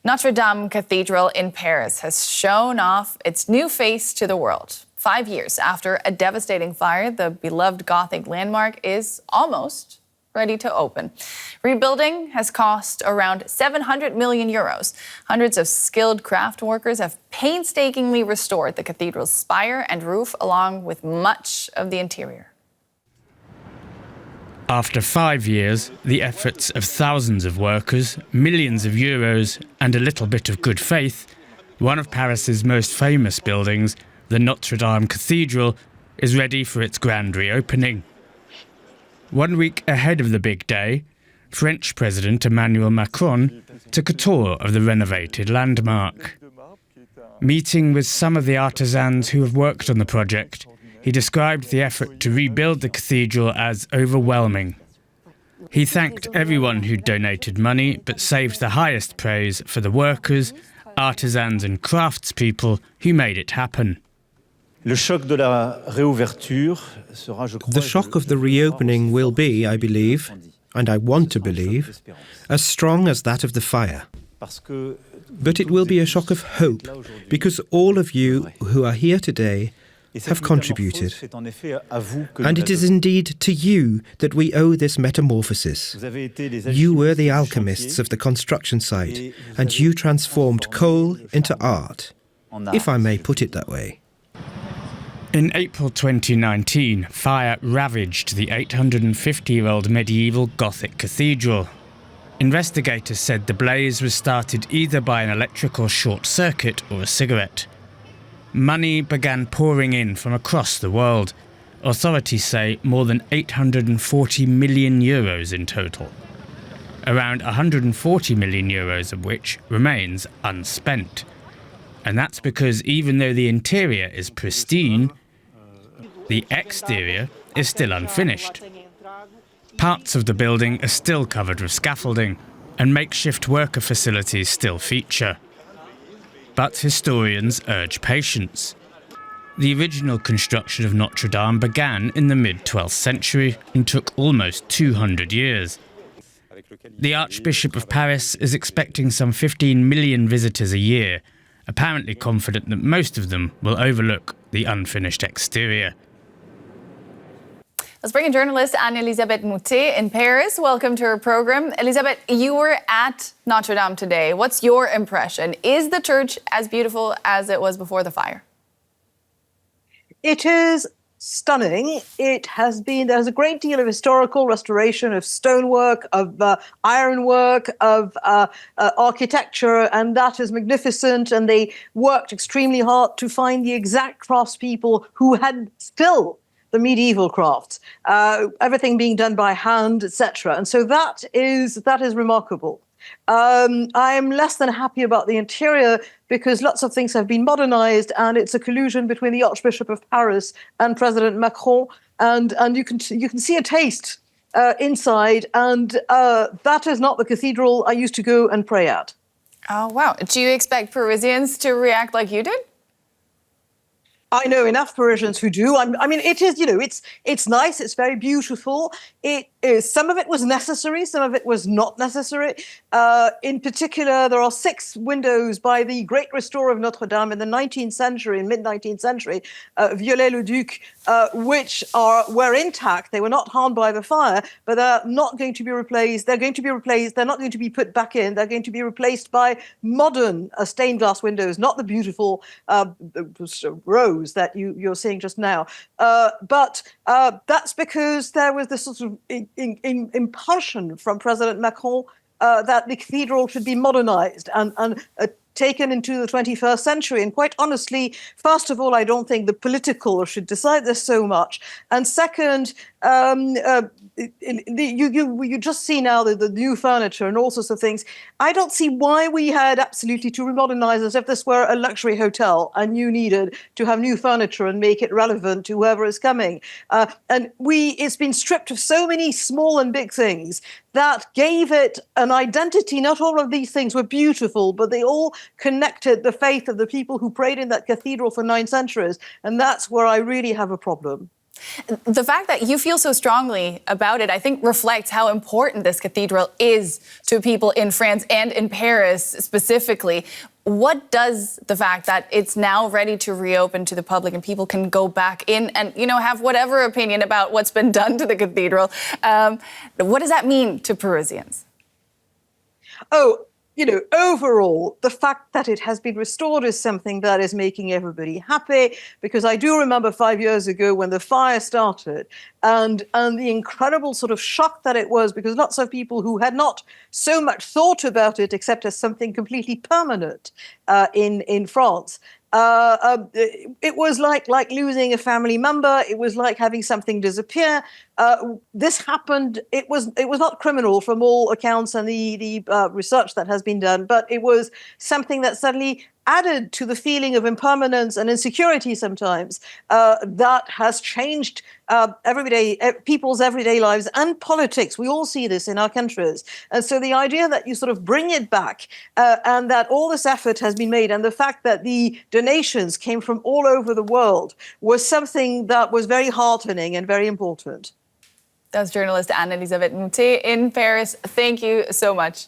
Notre Dame Cathedral in Paris has shown off its new face to the world. 5 years after a devastating fire, the beloved Gothic landmark is almost ready to open. Rebuilding has cost around 700 million euros. Hundreds of skilled craft workers have painstakingly restored the cathedral's spire and roof, along with much of the interior. After 5 years, the efforts of thousands of workers, millions of euros, and a little bit of good faith, one of Paris's most famous buildings, the Notre Dame Cathedral, is ready for its grand reopening. 1 week ahead of the big day, French President Emmanuel Macron took a tour of the renovated landmark. Meeting with some of the artisans who have worked on the project, he described the effort to rebuild the cathedral as overwhelming. He thanked everyone who donated money, but saved the highest praise for the workers, artisans and craftspeople who made it happen. The shock of the reopening will be, I believe, and I want to believe, as strong as that of the fire. But it will be a shock of hope, because all of you who are here today have contributed. And it is indeed to you that we owe this metamorphosis. You were the alchemists of the construction site, and you transformed coal into art, if I may put it that way. In April 2019, fire ravaged the 850-year-old medieval Gothic cathedral. Investigators said the blaze was started either by an electrical short circuit or a cigarette. Money began pouring in from across the world. Authorities say more than 840 million euros in total. Around 140 million euros of which remains unspent. And that's because even though the interior is pristine, the exterior is still unfinished. Parts of the building are still covered with scaffolding, and makeshift worker facilities still feature. But historians urge patience. The original construction of Notre Dame began in the mid-12th century and took almost 200 years. The Archbishop of Paris is expecting some 15 million visitors a year, apparently confident that most of them will overlook the unfinished exterior. Let's bring in journalist Elisabeth Moutet in Paris. Welcome to our program. Elisabeth, you were at Notre Dame today. What's your impression? Is the church as beautiful as it was before the fire? It is stunning. There's a great deal of historical restoration of stonework, of ironwork, of architecture, and that is magnificent. And they worked extremely hard to find the exact craftspeople who had still the medieval crafts, everything being done by hand, etc. And so that is remarkable. I am less than happy about the interior because lots of things have been modernized, and it's a collusion between the Archbishop of Paris and President Macron, and you can see a taste inside, and that is not the cathedral I used to go and pray at. Oh wow! Do you expect Parisians to react like you did? I know enough Parisians who do. I mean, it is, it's nice. It's very beautiful. It is. Some of it was necessary. Some of it was not necessary. In particular, there are 6 windows by the great restorer of Notre Dame in the 19th century, in mid-19th century, Viollet-le-Duc, which were intact. They were not harmed by the fire, but they're not going to be replaced. They're going to be replaced. They're not going to be put back in. They're going to be replaced by modern stained glass windows, not the beautiful rose that you're seeing just now. But that's because there was this sort of impulsion from President Macron that the cathedral should be modernized and taken into the 21st century. And quite honestly, first of all, I don't think the political should decide this so much. And second, you just see now the new furniture and all sorts of things. I don't see why we had absolutely to remodernize as if this were a luxury hotel and you needed to have new furniture and make it relevant to whoever is coming. And it's been stripped of so many small and big things that gave it an identity. Not all of these things were beautiful, but they all connected the faith of the people who prayed in that cathedral for 9 centuries. And that's where I really have a problem. The fact that you feel so strongly about it, I think, reflects how important this cathedral is to people in France and in Paris specifically. What does the fact that it's now ready to reopen to the public and people can go back in and, have whatever opinion about what's been done to the cathedral, what does that mean to Parisians? Oh, overall, the fact that it has been restored is something that is making everybody happy, because I do remember 5 years ago when the fire started and the incredible sort of shock that it was, because lots of people who had not so much thought about it except as something completely permanent in France. It was like losing a family member. It was like having something disappear. This happened. It was not criminal from all accounts and the research that has been done, but it was something that suddenly added to the feeling of impermanence and insecurity sometimes that has changed people's everyday lives and politics. We all see this in our countries. And so the idea that you sort of bring it back and that all this effort has been made, and the fact that the donations came from all over the world, was something that was very heartening and very important. That's journalist Elisabeth Moutet in Paris. Thank you so much.